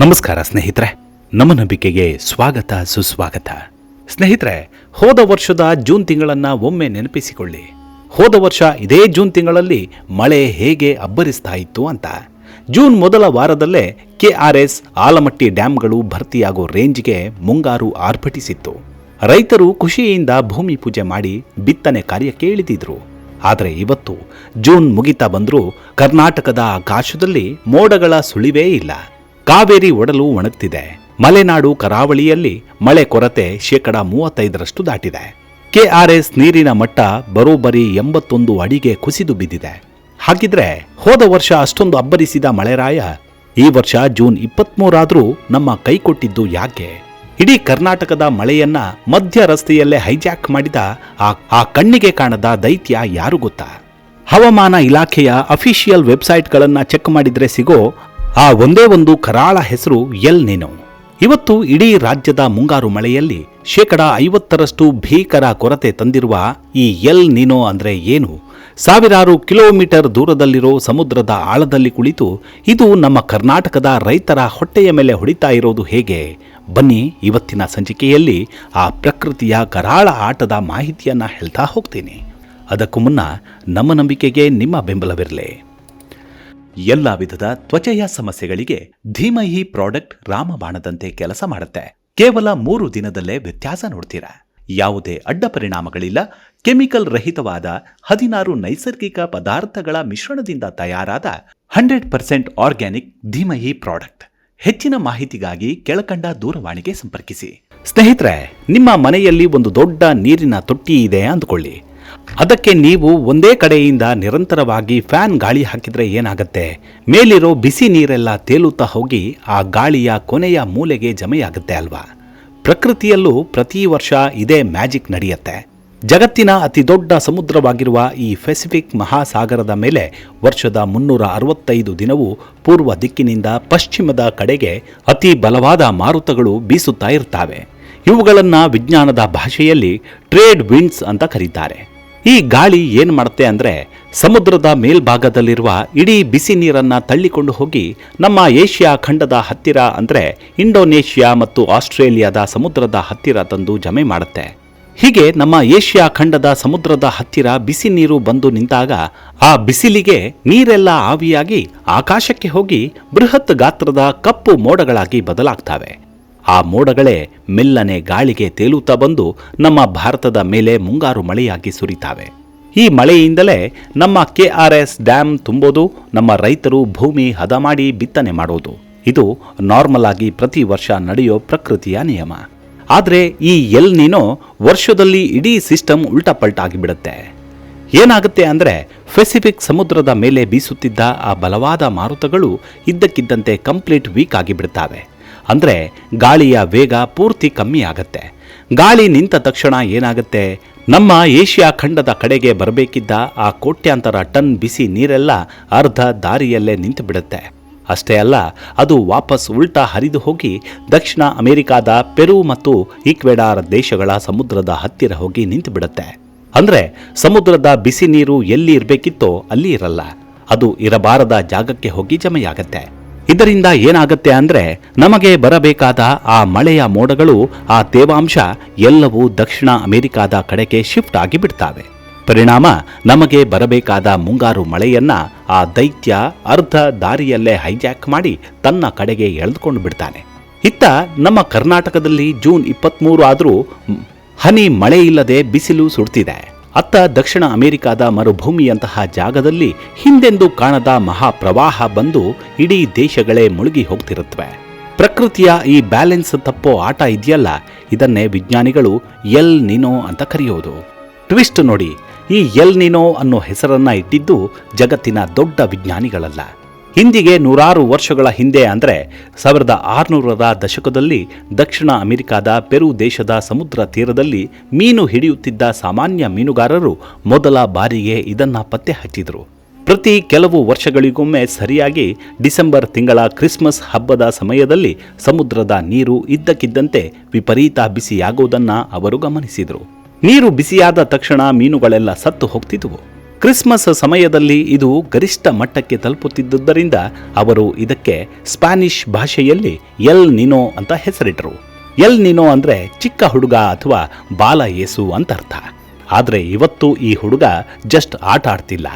ನಮಸ್ಕಾರ ಸ್ನೇಹಿತರೆ, ನಮ್ಮ ನಂಬಿಕೆಗೆ ಸ್ವಾಗತ ಸುಸ್ವಾಗತ. ಸ್ನೇಹಿತರೆ, ಹೋದ ವರ್ಷದ ಜೂನ್ ತಿಂಗಳನ್ನ ಒಮ್ಮೆ ನೆನಪಿಸಿಕೊಳ್ಳಿ. ಹೋದ ವರ್ಷ ಇದೇ ಜೂನ್ ತಿಂಗಳಲ್ಲಿ ಮಳೆ ಹೇಗೆ ಅಬ್ಬರಿಸ್ತಾ ಇತ್ತು ಅಂತ. ಜೂನ್ ಮೊದಲ ವಾರದಲ್ಲೇ KRS ಆಲಮಟ್ಟಿ ಡ್ಯಾಂಗಳು ಭರ್ತಿಯಾಗೋ ರೇಂಜ್ಗೆ ಮುಂಗಾರು ಆರ್ಭಟಿಸಿತ್ತು. ರೈತರು ಖುಷಿಯಿಂದ ಭೂಮಿ ಪೂಜೆ ಮಾಡಿ ಬಿತ್ತನೆ ಕಾರ್ಯಕ್ಕೆ ಇಳಿದಿದ್ರು. ಆದರೆ ಇವತ್ತು ಜೂನ್ ಮುಗಿತಾ ಬಂದರೂ ಕರ್ನಾಟಕದ ಆಕಾಶದಲ್ಲಿ ಮೋಡಗಳ ಸುಳಿವೇ ಇಲ್ಲ. ಕಾವೇರಿ ಒಡಲು ಒಣಗ್ತಿದೆ. ಮಲೆನಾಡು ಕರಾವಳಿಯಲ್ಲಿ ಮಳೆ ಕೊರತೆ 35% ದಾಟಿದೆ. KRS ನೀರಿನ ಮಟ್ಟ ಬರೋಬ್ಬರಿ 81 ಅಡಿಗೆ ಕುಸಿದು ಬಿದ್ದಿದೆ. ಹಾಗಿದ್ರೆ ಹೋದ ವರ್ಷ ಅಷ್ಟೊಂದು ಅಬ್ಬರಿಸಿದ ಮಳೆರಾಯ ಈ ವರ್ಷ ಜೂನ್ 23 ಆದ್ರೂ ನಮ್ಮ ಕೈ ಕೊಟ್ಟಿದ್ದು ಯಾಕೆ? ಇಡೀ ಕರ್ನಾಟಕದ ಮಳೆಯನ್ನ ಮಧ್ಯ ರಸ್ತೆಯಲ್ಲೇ ಹೈಜಾಕ್ ಮಾಡಿದ ಆ ಕಣ್ಣಿಗೆ ಕಾಣದ ದೈತ್ಯ ಯಾರು ಗೊತ್ತಾ? ಹವಾಮಾನ ಇಲಾಖೆಯ ಅಫಿಷಿಯಲ್ ವೆಬ್ಸೈಟ್ಗಳನ್ನ ಚೆಕ್ ಮಾಡಿದ್ರೆ ಸಿಗೋ ಆ ಒಂದೇ ಒಂದು ಕರಾಳ ಹೆಸರು ಎಲ್ ನಿನೋ. ಇವತ್ತು ಇಡೀ ರಾಜ್ಯದ ಮುಂಗಾರು ಮಳೆಯಲ್ಲಿ 50% ಭೀಕರ ಕೊರತೆ ತಂದಿರುವ ಈ ಎಲ್ ನಿನೋ ಅಂದ್ರೆ ಏನು? ಸಾವಿರಾರು ಕಿಲೋಮೀಟರ್ ದೂರದಲ್ಲಿರೋ ಸಮುದ್ರದ ಆಳದಲ್ಲಿ ಕುಳಿತು ಇದು ನಮ್ಮ ಕರ್ನಾಟಕದ ರೈತರ ಹೊಟ್ಟೆಯ ಮೇಲೆ ಹೊಡಿತಾ ಇರೋದು ಹೇಗೆ? ಬನ್ನಿ, ಇವತ್ತಿನ ಸಂಚಿಕೆಯಲ್ಲಿ ಆ ಪ್ರಕೃತಿಯ ಕರಾಳ ಆಟದ ಮಾಹಿತಿಯನ್ನ ಹೇಳ್ತಾ ಹೋಗ್ತೀನಿ. ಅದಕ್ಕೂ ಮುನ್ನ ನಮ್ಮ ನಂಬಿಕೆಗೆ ನಿಮ್ಮ ಬೆಂಬಲವಿರಲಿ. ಎಲ್ಲ ವಿಧದ ತ್ವಚೆಯ ಸಮಸ್ಯೆಗಳಿಗೆ ಧೀಮಹಿ ಪ್ರಾಡಕ್ಟ್ ರಾಮಬಾಣದಂತೆ ಕೆಲಸ ಮಾಡುತ್ತೆ. ಕೇವಲ 3 ದಿನದಲ್ಲೇ ವ್ಯತ್ಯಾಸ ನೋಡ್ತೀರಾ. ಯಾವುದೇ ಅಡ್ಡ ಪರಿಣಾಮಗಳಿಲ್ಲ. ಕೆಮಿಕಲ್ ರಹಿತವಾದ 16 ನೈಸರ್ಗಿಕ ಪದಾರ್ಥಗಳ ಮಿಶ್ರಣದಿಂದ ತಯಾರಾದ 100% ಆರ್ಗ್ಯಾನಿಕ್ ಧೀಮಹಿ ಪ್ರಾಡಕ್ಟ್. ಹೆಚ್ಚಿನ ಮಾಹಿತಿಗಾಗಿ ಕೆಳಕಂಡ ದೂರವಾಣಿಗೆ ಸಂಪರ್ಕಿಸಿ. ಸ್ನೇಹಿತರೆ, ನಿಮ್ಮ ಮನೆಯಲ್ಲಿ ಒಂದು ದೊಡ್ಡ ನೀರಿನ ತೊಟ್ಟಿ ಇದೆ ಅಂದ್ಕೊಳ್ಳಿ. ಅದಕ್ಕೆ ನೀವು ಒಂದೇ ಕಡೆಯಿಂದ ನಿರಂತರವಾಗಿ ಫ್ಯಾನ್ ಗಾಳಿ ಹಾಕಿದ್ರೆ ಏನಾಗುತ್ತೆ? ಮೇಲಿರೋ ಬಿಸಿ ನೀರೆಲ್ಲ ತೇಲುತ್ತಾ ಹೋಗಿ ಆ ಗಾಳಿಯ ಕೊನೆಯ ಮೂಲೆಗೆ ಜಮೆಯಾಗುತ್ತೆ ಅಲ್ವಾ? ಪ್ರಕೃತಿಯಲ್ಲೂ ಪ್ರತಿ ವರ್ಷ ಇದೇ ಮ್ಯಾಜಿಕ್ ನಡೆಯುತ್ತೆ. ಜಗತ್ತಿನ ಅತಿ ದೊಡ್ಡ ಸಮುದ್ರವಾಗಿರುವ ಈ ಪೆಸಿಫಿಕ್ ಮಹಾಸಾಗರದ ಮೇಲೆ ವರ್ಷದ 365 ದಿನವೂ ಪೂರ್ವ ದಿಕ್ಕಿನಿಂದ ಪಶ್ಚಿಮದ ಕಡೆಗೆ ಅತಿ ಬಲವಾದ ಮಾರುತಗಳು ಬೀಸುತ್ತಾ ಇರ್ತವೆ. ಇವುಗಳನ್ನ ವಿಜ್ಞಾನದ ಭಾಷೆಯಲ್ಲಿ ಟ್ರೇಡ್ ವಿಂಡ್ಸ್ ಅಂತ ಕರೀತಾರೆ. ಈ ಗಾಳಿ ಏನ್ ಮಾಡುತ್ತೆ ಅಂದ್ರೆ ಸಮುದ್ರದ ಮೇಲ್ಭಾಗದಲ್ಲಿರುವ ಇಡೀ ಬಿಸಿ ನೀರನ್ನ ತಳ್ಳಿಕೊಂಡು ಹೋಗಿ ನಮ್ಮ ಏಷ್ಯಾ ಖಂಡದ ಹತ್ತಿರ ಅಂದ್ರೆ ಇಂಡೋನೇಷ್ಯಾ ಮತ್ತು ಆಸ್ಟ್ರೇಲಿಯಾದ ಸಮುದ್ರದ ಹತ್ತಿರ ತಂದು ಜಮೆ ಮಾಡುತ್ತೆ. ಹೀಗೆ ನಮ್ಮ ಏಷ್ಯಾ ಖಂಡದ ಸಮುದ್ರದ ಹತ್ತಿರ ಬಿಸಿ ನೀರು ಬಂದು ನಿಂತಾಗ ಆ ಬಿಸಿಲಿಗೆ ನೀರೆಲ್ಲ ಆವಿಯಾಗಿ ಆಕಾಶಕ್ಕೆ ಹೋಗಿ ಬೃಹತ್ ಗಾತ್ರದ ಕಪ್ಪು ಮೋಡಗಳಾಗಿ ಬದಲಾಗ್ತವೆ. ಆ ಮೋಡಗಳೇ ಮೆಲ್ಲನೆ ಗಾಳಿಗೆ ತೇಲುತ್ತಾ ಬಂದು ನಮ್ಮ ಭಾರತದ ಮೇಲೆ ಮುಂಗಾರು ಮಳೆಯಾಗಿ ಸುರಿತಾವೆ. ಈ ಮಳೆಯಿಂದಲೇ ನಮ್ಮ KRS ಡ್ಯಾಮ್ ತುಂಬೋದು, ನಮ್ಮ ರೈತರು ಭೂಮಿ ಹದ ಮಾಡಿ ಬಿತ್ತನೆ ಮಾಡೋದು. ಇದು ನಾರ್ಮಲ್ ಆಗಿ ಪ್ರತಿ ವರ್ಷ ನಡೆಯೋ ಪ್ರಕೃತಿಯ ನಿಯಮ. ಆದರೆ ಈ ಎಲ್ ನಿನೋ ವರ್ಷದಲ್ಲಿ ಇಡೀ ಸಿಸ್ಟಮ್ ಉಲ್ಟಾಪಲ್ಟಾಗಿಬಿಡುತ್ತೆ. ಏನಾಗುತ್ತೆ ಅಂದ್ರೆ ಪೆಸಿಫಿಕ್ ಸಮುದ್ರದ ಮೇಲೆ ಬೀಸುತ್ತಿದ್ದ ಆ ಬಲವಾದ ಮಾರುತಗಳು ಇದ್ದಕ್ಕಿದ್ದಂತೆ ಕಂಪ್ಲೀಟ್ ವೀಕ್ ಆಗಿಬಿಡ್ತಾವೆ. ಅಂದ್ರೆ ಗಾಳಿಯ ವೇಗ ಪೂರ್ತಿ ಕಮ್ಮಿ ಆಗತ್ತೆ. ಗಾಳಿ ನಿಂತ ತಕ್ಷಣ ಏನಾಗುತ್ತೆ? ನಮ್ಮ ಏಷ್ಯಾ ಖಂಡದ ಕಡೆಗೆ ಬರಬೇಕಿದ್ದ ಆ ಕೋಟ್ಯಾಂತರ ಟನ್ ಬಿಸಿ ನೀರೆಲ್ಲ ಅರ್ಧ ದಾರಿಯಲ್ಲೇ ನಿಂತು ಬಿಡುತ್ತೆ. ಅಷ್ಟೇ ಅಲ್ಲ, ಅದು ವಾಪಸ್ ಉಲ್ಟಾ ಹರಿದು ಹೋಗಿ ದಕ್ಷಿಣ ಅಮೆರಿಕಾದ ಪೆರು ಮತ್ತು ಈಕ್ವೆಡಾರ್ ದೇಶಗಳ ಸಮುದ್ರದ ಹತ್ತಿರ ಹೋಗಿ ನಿಂತು ಬಿಡುತ್ತೆ. ಅಂದ್ರೆ ಸಮುದ್ರದ ಬಿಸಿ ನೀರು ಎಲ್ಲಿ ಇರಬೇಕಿತ್ತೋ ಅಲ್ಲಿ ಇರಲ್ಲ, ಅದು ಇರಬಾರದ ಜಾಗಕ್ಕೆ ಹೋಗಿ ಜಮೆಯಾಗತ್ತೆ. ಇದರಿಂದ ಏನಾಗುತ್ತೆ ಅಂದ್ರೆ ನಮಗೆ ಬರಬೇಕಾದ ಆ ಮಳೆಯ ಮೋಡಗಳು, ಆ ತೇವಾಂಶ ಎಲ್ಲವೂ ದಕ್ಷಿಣ ಅಮೆರಿಕಾದ ಕಡೆಗೆ ಶಿಫ್ಟ್ ಆಗಿ ಬಿಡ್ತಾವೆ. ಪರಿಣಾಮ ನಮಗೆ ಬರಬೇಕಾದ ಮುಂಗಾರು ಮಳೆಯನ್ನ ಆ ದೈತ್ಯ ಅರ್ಧ ದಾರಿಯಲ್ಲೇ ಹೈಜಾಕ್ ಮಾಡಿ ತನ್ನ ಕಡೆಗೆ ಎಳೆದುಕೊಂಡು ಬಿಡ್ತಾನೆ. ಇತ್ತ ನಮ್ಮ ಕರ್ನಾಟಕದಲ್ಲಿ ಜೂನ್ 23 ಆದರೂ ಹನಿ ಮಳೆ ಇಲ್ಲದೆ ಬಿಸಿಲು ಸುಡ್ತಿದೆ. ಅತ್ತ ದಕ್ಷಿಣ ಅಮೆರಿಕಾದ ಮರುಭೂಮಿಯಂತಹ ಜಾಗದಲ್ಲಿ ಹಿಂದೆಂದೂ ಕಾಣದ ಮಹಾಪ್ರವಾಹ ಬಂದು ಇಡೀ ದೇಶಗಳೇ ಮುಳುಗಿ ಹೋಗ್ತಿರುತ್ತವೆ. ಪ್ರಕೃತಿಯ ಈ ಬ್ಯಾಲೆನ್ಸ್ ತಪ್ಪೋ ಆಟ ಇದೆಯಲ್ಲ, ಇದನ್ನೇ ವಿಜ್ಞಾನಿಗಳು ಎಲ್ ನಿನೋ ಅಂತ ಕರೆಯೋದು. ಟ್ವಿಸ್ಟ್ ನೋಡಿ, ಈ ಎಲ್ ನಿನೋ ಅನ್ನೋ ಹೆಸರನ್ನ ಇಟ್ಟಿದ್ದು ಜಗತ್ತಿನ ದೊಡ್ಡ ವಿಜ್ಞಾನಿಗಳಲ್ಲ. ಹಿಂದಿಗೆ 100 ವರ್ಷಗಳ ಹಿಂದೆ ಅಂದ್ರೆ 1600ರ ದಶಕದಲ್ಲಿ ದಕ್ಷಿಣ ಅಮೆರಿಕಾದ ಪೆರು ದೇಶದ ಸಮುದ್ರ ತೀರದಲ್ಲಿ ಮೀನು ಹಿಡಿಯುತ್ತಿದ್ದ ಸಾಮಾನ್ಯ ಮೀನುಗಾರರು ಮೊದಲ ಬಾರಿಗೆ ಇದನ್ನ ಪತ್ತೆ ಹಚ್ಚಿದ್ರು. ಪ್ರತಿ ಕೆಲವು ವರ್ಷಗಳಿಗೊಮ್ಮೆ ಸರಿಯಾಗಿ ಡಿಸೆಂಬರ್ ತಿಂಗಳ ಕ್ರಿಸ್ಮಸ್ ಹಬ್ಬದ ಸಮಯದಲ್ಲಿ ಸಮುದ್ರದ ನೀರು ಇದ್ದಕ್ಕಿದ್ದಂತೆ ವಿಪರೀತ ಬಿಸಿಯಾಗುವುದನ್ನ ಅವರು ಗಮನಿಸಿದರು. ನೀರು ಬಿಸಿಯಾದ ತಕ್ಷಣ ಮೀನುಗಳೆಲ್ಲ ಸತ್ತು ಹೋಗ್ತಿದ್ವು. ಕ್ರಿಸ್ಮಸ್ ಸಮಯದಲ್ಲಿ ಇದು ಗರಿಷ್ಠ ಮಟ್ಟಕ್ಕೆ ತಲುಪುತ್ತಿದ್ದುದರಿಂದ ಅವರು ಇದಕ್ಕೆ ಸ್ಪ್ಯಾನಿಷ್ ಭಾಷೆಯಲ್ಲಿ ಎಲ್ ನಿನೋ ಅಂತ ಹೆಸರಿಟ್ಟರು. ಎಲ್ ನಿನೋ ಅಂದರೆ ಚಿಕ್ಕ ಹುಡುಗ ಅಥವಾ ಬಾಲ ಯೇಸು ಅಂತ ಅರ್ಥ. ಆದರೆ ಇವತ್ತು ಈ ಹುಡುಗ ಜಸ್ಟ್ ಆಟ ಆಡ್ತಿಲ್ಲ,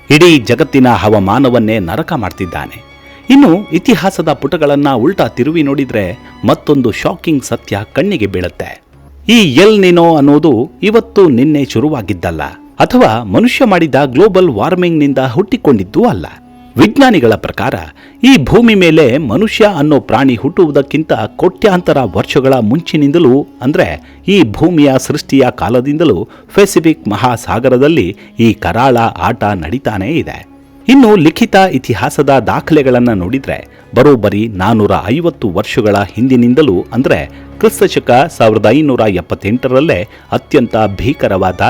ಇಡೀ ಜಗತ್ತಿನ ಹವಾಮಾನವನ್ನೇ ನರಕ ಮಾಡ್ತಿದ್ದಾನೆ. ಇನ್ನು ಇತಿಹಾಸದ ಪುಟಗಳನ್ನು ಉಲ್ಟಾ ತಿರುವಿ ನೋಡಿದ್ರೆ ಮತ್ತೊಂದು ಶಾಕಿಂಗ್ ಸತ್ಯ ಕಣ್ಣಿಗೆ ಬೀಳುತ್ತೆ. ಈ ಎಲ್ ನಿನೋ ಅನ್ನೋದು ಇವತ್ತು ನಿನ್ನೆ ಶುರುವಾಗಿದ್ದಲ್ಲ, ಅಥವಾ ಮನುಷ್ಯ ಮಾಡಿದ ಗ್ಲೋಬಲ್ ವಾರ್ಮಿಂಗ್ನಿಂದ ಹುಟ್ಟಿಕೊಂಡಿದ್ದೂ ಅಲ್ಲ. ವಿಜ್ಞಾನಿಗಳ ಪ್ರಕಾರ ಈ ಭೂಮಿ ಮೇಲೆ ಮನುಷ್ಯ ಅನ್ನೋ ಪ್ರಾಣಿ ಹುಟ್ಟುವುದಕ್ಕಿಂತ ಕೋಟ್ಯಾಂತರ ವರ್ಷಗಳ ಮುಂಚಿನಿಂದಲೂ, ಅಂದರೆ ಈ ಭೂಮಿಯ ಸೃಷ್ಟಿಯ ಕಾಲದಿಂದಲೂ ಪೆಸಿಫಿಕ್ ಮಹಾಸಾಗರದಲ್ಲಿ ಈ ಕರಾಳ ಆಟ ನಡೀತಾನೇ ಇದೆ. ಇನ್ನು ಲಿಖಿತ ಇತಿಹಾಸದ ದಾಖಲೆಗಳನ್ನು ನೋಡಿದರೆ ಬರೋಬ್ಬರಿ 450 ವರ್ಷಗಳ ಹಿಂದಿನಿಂದಲೂ, ಅಂದರೆ ಕ್ರಿಸ್ತಶಕ 1578ರಲ್ಲೇ ಅತ್ಯಂತ ಭೀಕರವಾದ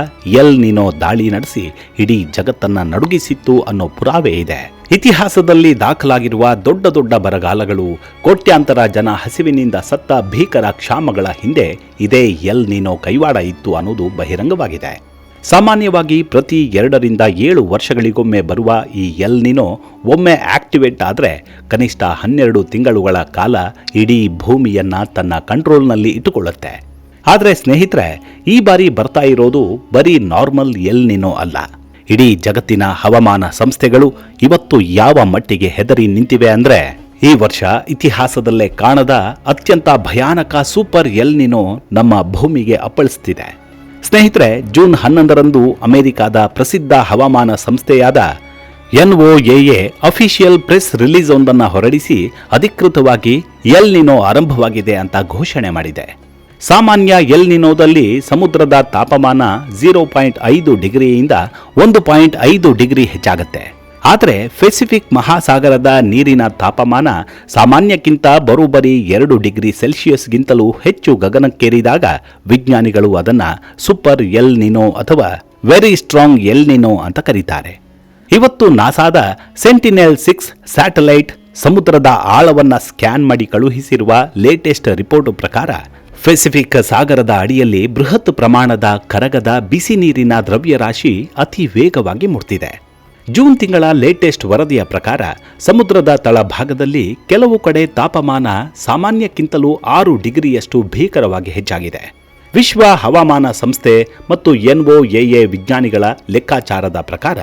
ಎಲ್ ನಿನೋ ದಾಳಿ ನಡೆಸಿ ಇಡೀ ಜಗತ್ತನ್ನ ನಡುಗಿಸಿತ್ತು ಅನ್ನೋ ಪುರಾವೆ ಇದೆ. ಇತಿಹಾಸದಲ್ಲಿ ದಾಖಲಾಗಿರುವ ದೊಡ್ಡ ದೊಡ್ಡ ಬರಗಾಲಗಳು, ಕೋಟ್ಯಾಂತರ ಜನ ಹಸಿವಿನಿಂದ ಸತ್ತ ಭೀಕರ ಕ್ಷಾಮಗಳ ಹಿಂದೆ ಇದೇ ಎಲ್ ನಿನೋ ಕೈವಾಡ ಇತ್ತು ಅನ್ನೋದು ಬಹಿರಂಗವಾಗಿದೆ. ಸಾಮಾನ್ಯವಾಗಿ ಪ್ರತಿ 2 ರಿಂದ 7 ವರ್ಷಗಳಿಗೊಮ್ಮೆ ಬರುವ ಈ ಎಲ್ ನಿನೋ ಒಮ್ಮೆ ಆಕ್ಟಿವೇಟ್ ಆದರೆ ಕನಿಷ್ಠ 12 ತಿಂಗಳುಗಳ ಕಾಲ ಇಡೀ ಭೂಮಿಯನ್ನ ತನ್ನ ಕಂಟ್ರೋಲ್ನಲ್ಲಿ ಇಟ್ಟುಕೊಳ್ಳುತ್ತೆ. ಆದರೆ ಸ್ನೇಹಿತರೆ, ಈ ಬಾರಿ ಬರ್ತಾ ಇರೋದು ಬರೀ ನಾರ್ಮಲ್ ಎಲ್ ನಿನೋ ಅಲ್ಲ. ಇಡೀ ಜಗತ್ತಿನ ಹವಾಮಾನ ಸಂಸ್ಥೆಗಳು ಇವತ್ತು ಯಾವ ಮಟ್ಟಿಗೆ ಹೆದರಿ ನಿಂತಿವೆ ಅಂದರೆ, ಈ ವರ್ಷ ಇತಿಹಾಸದಲ್ಲೇ ಕಾಣದ ಅತ್ಯಂತ ಭಯಾನಕ ಸೂಪರ್ ಎಲ್ ನಿನೋ ನಮ್ಮ ಭೂಮಿಗೆ ಅಪ್ಪಳಿಸುತ್ತಿದೆ. ಸ್ನೇಹಿತರೆ, ಜೂನ್ 11ರಂದು ಅಮೆರಿಕಾದ ಪ್ರಸಿದ್ಧ ಹವಾಮಾನ ಸಂಸ್ಥೆಯಾದ NOAA ಅಫಿಷಿಯಲ್ ಪ್ರೆಸ್ ರಿಲೀಸ್ ಒಂದನ್ನು ಹೊರಡಿಸಿ ಅಧಿಕೃತವಾಗಿ ಎಲ್ ನಿನೋ ಆರಂಭವಾಗಿದೆ ಅಂತ ಘೋಷಣೆ ಮಾಡಿದೆ. ಸಾಮಾನ್ಯ ಎಲ್ ನಿನೋದಲ್ಲಿ ಸಮುದ್ರದ ತಾಪಮಾನ 0.5 ಡಿಗ್ರಿಯಿಂದ 1.5 ಡಿಗ್ರಿ ಹೆಚ್ಚಾಗುತ್ತೆ. ಆದರೆ ಪೆಸಿಫಿಕ್ ಮಹಾಸಾಗರದ ನೀರಿನ ತಾಪಮಾನ ಸಾಮಾನ್ಯಕ್ಕಿಂತ ಬರೋಬ್ಬರಿ 2 ಡಿಗ್ರಿ ಸೆಲ್ಸಿಯಸ್ಗಿಂತಲೂ ಹೆಚ್ಚು ಗಗನಕ್ಕೇರಿದಾಗ ವಿಜ್ಞಾನಿಗಳು ಅದನ್ನು ಸೂಪರ್ ಎಲ್ ನಿನೋ ಅಥವಾ ವೆರಿ ಸ್ಟ್ರಾಂಗ್ ಎಲ್ ನಿನೋ ಅಂತ ಕರೀತಾರೆ. ಇವತ್ತು ನಾಸಾದ ಸೆಂಟಿನೆಲ್-6 ಸ್ಯಾಟಲೈಟ್ ಸಮುದ್ರದ ಆಳವನ್ನು ಸ್ಕ್ಯಾನ್ ಮಾಡಿ ಕಳುಹಿಸಿರುವ ಲೇಟೆಸ್ಟ್ ರಿಪೋರ್ಟ್ ಪ್ರಕಾರ ಪೆಸಿಫಿಕ್ ಸಾಗರದ ಅಡಿಯಲ್ಲಿ ಬೃಹತ್ ಪ್ರಮಾಣದ ಕರಗದ ಬಿಸಿ ನೀರಿನ ದ್ರವ್ಯರಾಶಿ ಅತಿ ವೇಗವಾಗಿ ಮುಟ್ತಿದೆ. ಜೂನ್ ತಿಂಗಳ ಲೇಟೆಸ್ಟ್ ವರದಿಯ ಪ್ರಕಾರ ಸಮುದ್ರದ ತಳಭಾಗದಲ್ಲಿ ಕೆಲವು ಕಡೆ ತಾಪಮಾನ ಸಾಮಾನ್ಯಕ್ಕಿಂತಲೂ 6 ಡಿಗ್ರಿಯಷ್ಟು ಭೀಕರವಾಗಿ ಹೆಚ್ಚಾಗಿದೆ. ವಿಶ್ವ ಹವಾಮಾನ ಸಂಸ್ಥೆ ಮತ್ತು NOAA ವಿಜ್ಞಾನಿಗಳ ಲೆಕ್ಕಾಚಾರದ ಪ್ರಕಾರ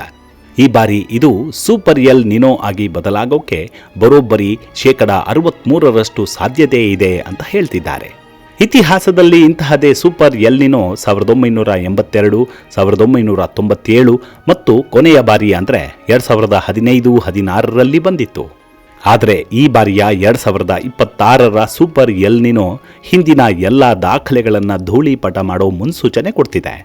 ಈ ಬಾರಿ ಇದು ಸೂಪರ್ ಎಲ್ ನಿನೋ ಆಗಿ ಬದಲಾಗೋಕೆ ಬರೋಬ್ಬರಿ 63% ಸಾಧ್ಯತೆ ಇದೆ ಅಂತ ಹೇಳ್ತಿದ್ದಾರೆ. ಇತಿಹಾಸದಲ್ಲಿ ಇಂತಹದೇ ಸೂಪರ್ ಎಲ್ ನಿನೋ 1982, 1997 ಮತ್ತು ಕೊನೆಯ ಬಾರಿ ಅಂದರೆ 2015-16ರಲ್ಲಿ ಬಂದಿತ್ತು. ಆದರೆ ಈ ಬಾರಿಯ 2026ರ ಸೂಪರ್ ಎಲ್ ನಿನೋ ಹಿಂದಿನ ಎಲ್ಲ ದಾಖಲೆಗಳನ್ನು ಧೂಳೀಪಟ ಮಾಡೋ ಮುನ್ಸೂಚನೆ ಕೊಡ್ತಿದೆ.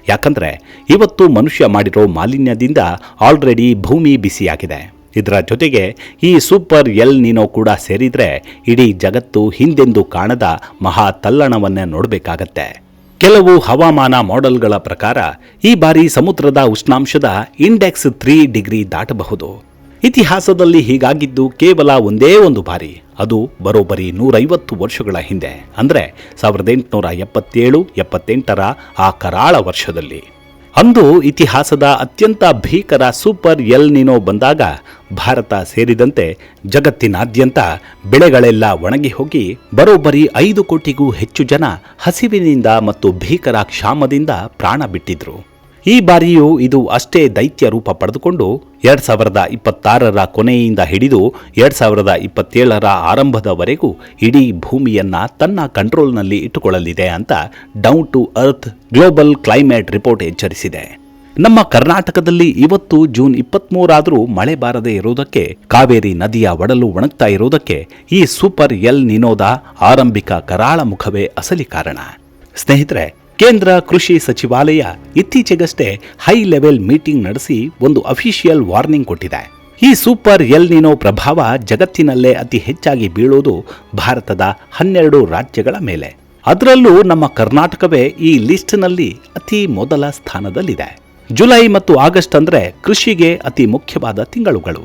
ಯಾಕಂದ್ರೆ ಇವತ್ತು ಮನುಷ್ಯ ಮಾಡಿರೋ ಮಾಲಿನ್ಯದಿಂದ ಆಲ್ರೆಡಿ ಭೂಮಿ ಬಿಸಿಯಾಗಿದೆ. ಇದರ ಜೊತೆಗೆ ಈ ಸೂಪರ್ ಎಲ್ ನಿನೋ ಕೂಡ ಸೇರಿದ್ರೆ ಇಡೀ ಜಗತ್ತು ಹಿಂದೆಂದೂ ಕಾಣದ ಮಹಾ ತಲ್ಲಣವನ್ನೇ ನೋಡಬೇಕಾಗತ್ತೆ. ಕೆಲವು ಹವಾಮಾನ ಮಾಡೆಲ್ಗಳ ಪ್ರಕಾರ ಈ ಬಾರಿ ಸಮುದ್ರದ ಉಷ್ಣಾಂಶದ ಇಂಡೆಕ್ಸ್ 3 ಡಿಗ್ರಿ ದಾಟಬಹುದು. ಇತಿಹಾಸದಲ್ಲಿ ಹೀಗಾಗಿದ್ದು ಕೇವಲ ಒಂದೇ ಒಂದು ಬಾರಿ, ಅದು ಬರೋಬ್ಬರಿ 150 ವರ್ಷಗಳ ಹಿಂದೆ, ಅಂದರೆ 1877-78ರ ಆ ಕರಾಳ ವರ್ಷದಲ್ಲಿ. ಅಂದು ಇತಿಹಾಸದ ಅತ್ಯಂತ ಭೀಕರ ಸೂಪರ್ ಎಲ್ ನಿನೋ ಬಂದಾಗ ಭಾರತ ಸೇರಿದಂತೆ ಜಗತ್ತಿನಾದ್ಯಂತ ಬೆಳೆಗಳೆಲ್ಲ ಒಣಗಿ ಹೋಗಿ ಬರೋಬ್ಬರಿ 5 ಕೋಟಿಗೂ ಹೆಚ್ಚು ಜನ ಹಸಿವಿನಿಂದ ಮತ್ತು ಭೀಕರ ಕ್ಷಾಮದಿಂದ ಪ್ರಾಣ ಬಿಟ್ಟಿದ್ರು. ಈ ಬಾರಿಯೂ ಇದು ಅಷ್ಟೇ ದೈತ್ಯ ರೂಪ ಪಡೆದುಕೊಂಡು 2026ರ ಕೊನೆಯಿಂದ ಹಿಡಿದು 2027ರ ಆರಂಭದವರೆಗೂ ಇಡೀ ಭೂಮಿಯನ್ನ ತನ್ನ ಕಂಟ್ರೋಲ್ನಲ್ಲಿ ಇಟ್ಟುಕೊಳ್ಳಲಿದೆ ಅಂತ Down To Earth global climate report ಎಚ್ಚರಿಸಿದೆ. ನಮ್ಮ ಕರ್ನಾಟಕದಲ್ಲಿ ಇವತ್ತು ಜೂನ್ 23 ಆದರೂ ಮಳೆ ಬಾರದೆ ಇರುವುದಕ್ಕೆ, ಕಾವೇರಿ ನದಿಯ ಒಡಲು ಒಣಗ್ತಾ ಇರುವುದಕ್ಕೆ ಈ ಸೂಪರ್ ಎಲ್ ನಿನೋದ ಆರಂಭಿಕ ಕರಾಳ ಮುಖವೇ ಅಸಲಿ ಕಾರಣ. ಸ್ನೇಹಿತರೆ, ಕೇಂದ್ರ ಕೃಷಿ ಸಚಿವಾಲಯ ಇತ್ತೀಚೆಗಷ್ಟೇ ಹೈ ಲೆವೆಲ್ ಮೀಟಿಂಗ್ ನಡೆಸಿ ಒಂದು ಅಫಿಷಿಯಲ್ ವಾರ್ನಿಂಗ್ ಕೊಟ್ಟಿದೆ. ಈ ಸೂಪರ್ ಎಲ್ ನಿನೋ ಪ್ರಭಾವ ಜಗತ್ತಿನಲ್ಲೇ ಅತಿ ಹೆಚ್ಚಾಗಿ ಬೀಳುವುದು ಭಾರತದ 12 ರಾಜ್ಯಗಳ ಮೇಲೆ. ಅದರಲ್ಲೂ ನಮ್ಮ ಕರ್ನಾಟಕವೇ ಈ ಲಿಸ್ಟ್ನಲ್ಲಿ ಅತಿ ಮೊದಲ ಸ್ಥಾನದಲ್ಲಿದೆ. ಜುಲೈ ಮತ್ತು ಆಗಸ್ಟ್ ಅಂದರೆ ಕೃಷಿಗೆ ಅತಿ ಮುಖ್ಯವಾದ ತಿಂಗಳುಗಳು.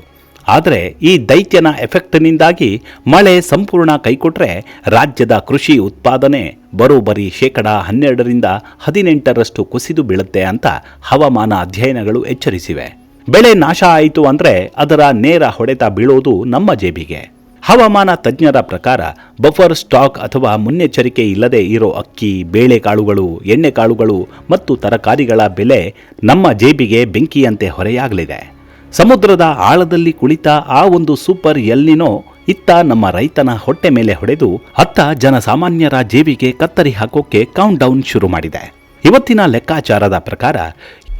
ಆದರೆ ಈ ದೈತ್ಯನ ಎಫೆಕ್ಟ್ನಿಂದಾಗಿ ಮಳೆ ಸಂಪೂರ್ಣ ಕೈಕೊಟ್ರೆ ರಾಜ್ಯದ ಕೃಷಿ ಉತ್ಪಾದನೆ ಬರೋಬ್ಬರಿ 12% ಕುಸಿದು ಬೀಳುತ್ತೆ ಅಂತ ಹವಾಮಾನ ಅಧ್ಯಯನಗಳು ಎಚ್ಚರಿಸಿವೆ. ಬೆಳೆ ನಾಶ ಆಯಿತು ಅಂದರೆ ಅದರ ನೇರ ಹೊಡೆತ ಬೀಳೋದು ನಮ್ಮ ಜೇಬಿಗೆ. ಹವಾಮಾನ ತಜ್ಞರ ಪ್ರಕಾರ ಬಫರ್ ಸ್ಟಾಕ್ ಅಥವಾ ಮುನ್ನೆಚ್ಚರಿಕೆ ಇಲ್ಲದೆ ಇರೋ ಅಕ್ಕಿ, ಬೇಳೆಕಾಳುಗಳು, ಎಣ್ಣೆಕಾಳುಗಳು ಮತ್ತು ತರಕಾರಿಗಳ ಬೆಲೆ ನಮ್ಮ ಜೇಬಿಗೆ ಬೆಂಕಿಯಂತೆ ಹೊರೆಯಾಗಲಿದೆ. ಸಮುದ್ರದ ಆಳದಲ್ಲಿ ಕುಳಿತ ಆ ಒಂದು ಸೂಪರ್ ಎಲ್ನಿನೋ ಇತ್ತ ನಮ್ಮ ರೈತನ ಹೊಟ್ಟೆ ಮೇಲೆ ಹೊಡೆದು ಅತ್ತ ಜನಸಾಮಾನ್ಯರ ಜೇಬಿಗೆ ಕತ್ತರಿ ಹಾಕೋಕೆ ಕೌಂಟ್ ಡೌನ್ ಶುರು ಮಾಡಿದೆ. ಇವತ್ತಿನ ಲೆಕ್ಕಾಚಾರದ ಪ್ರಕಾರ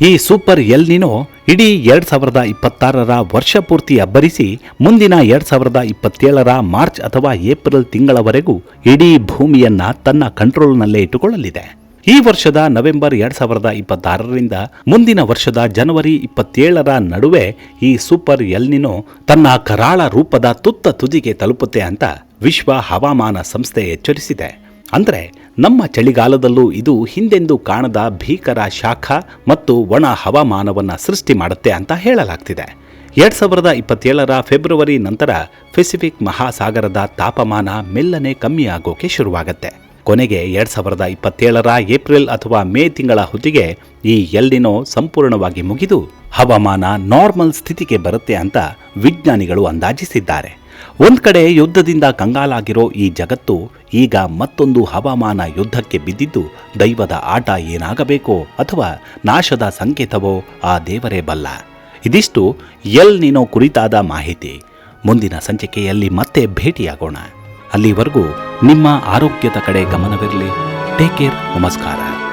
ಈ ಸೂಪರ್ ಎಲ್ನಿನೋ ಇಡೀ 2026ರ ವರ್ಷ ಪೂರ್ತಿ ಅಬ್ಬರಿಸಿ ಮುಂದಿನ 2027ರ ಮಾರ್ಚ್ ಅಥವಾ ಏಪ್ರಿಲ್ ತಿಂಗಳವರೆಗೂ ಇಡೀ ಭೂಮಿಯನ್ನ ತನ್ನ ಕಂಟ್ರೋಲ್ನಲ್ಲೇ ಇಟ್ಟುಕೊಳ್ಳಲಿದೆ. ಈ ವರ್ಷದ ನವೆಂಬರ್ 2026ರಿಂದ ಮುಂದಿನ ವರ್ಷದ ಜನವರಿ 27ರ ನಡುವೆ ಈ ಸೂಪರ್ ಎಲ್ನಿನೋ ತನ್ನ ಕರಾಳ ರೂಪದ ತುತ್ತ ತುದಿಗೆ ತಲುಪುತ್ತೆ ಅಂತ ವಿಶ್ವ ಹವಾಮಾನ ಸಂಸ್ಥೆ ಎಚ್ಚರಿಸಿದೆ. ಅಂದರೆ ನಮ್ಮ ಚಳಿಗಾಲದಲ್ಲೂ ಇದು ಹಿಂದೆಂದೂ ಕಾಣದ ಭೀಕರ ಶಾಖ ಮತ್ತು ಒಣ ಹವಾಮಾನವನ್ನು ಸೃಷ್ಟಿ ಮಾಡುತ್ತೆ ಅಂತ ಹೇಳಲಾಗ್ತಿದೆ. 2027ರ ಫೆಬ್ರವರಿ ನಂತರ ಪೆಸಿಫಿಕ್ ಮಹಾಸಾಗರದ ತಾಪಮಾನ ಮೆಲ್ಲನೆ ಕಮ್ಮಿಯಾಗೋಕೆ ಶುರುವಾಗುತ್ತೆ. ಕೊನೆಗೆ 2027ರ ಏಪ್ರಿಲ್ ಅಥವಾ ಮೇ ತಿಂಗಳ ಹೊತ್ತಿಗೆ ಈ ಎಲ್ನಿನೋ ಸಂಪೂರ್ಣವಾಗಿ ಮುಗಿದು ಹವಾಮಾನ ನಾರ್ಮಲ್ ಸ್ಥಿತಿಗೆ ಬರುತ್ತೆ ಅಂತ ವಿಜ್ಞಾನಿಗಳು ಅಂದಾಜಿಸಿದ್ದಾರೆ. ಒಂದ್ ಕಡೆ ಯುದ್ಧದಿಂದ ಕಂಗಾಲಾಗಿರೋ ಈ ಜಗತ್ತು ಈಗ ಮತ್ತೊಂದು ಹವಾಮಾನ ಯುದ್ಧಕ್ಕೆ ಬಿದ್ದಿದ್ದು ದೈವದ ಆಟ ಏನಾಗಬೇಕೋ ಅಥವಾ ನಾಶದ ಸಂಕೇತವೋ ಆ ದೇವರೇ ಬಲ್ಲ. ಇದಿಷ್ಟು ಎಲ್ನಿನೋ ಕುರಿತಾದ ಮಾಹಿತಿ. ಮುಂದಿನ ಸಂಚಿಕೆಯಲ್ಲಿ ಮತ್ತೆ ಭೇಟಿಯಾಗೋಣ. ಅಲ್ಲಿವರೆಗೂ ನಿಮ್ಮ ಆರೋಗ್ಯದ ಕಡೆ ಗಮನವಿರಲಿ. Take care. ನಮಸ್ಕಾರ.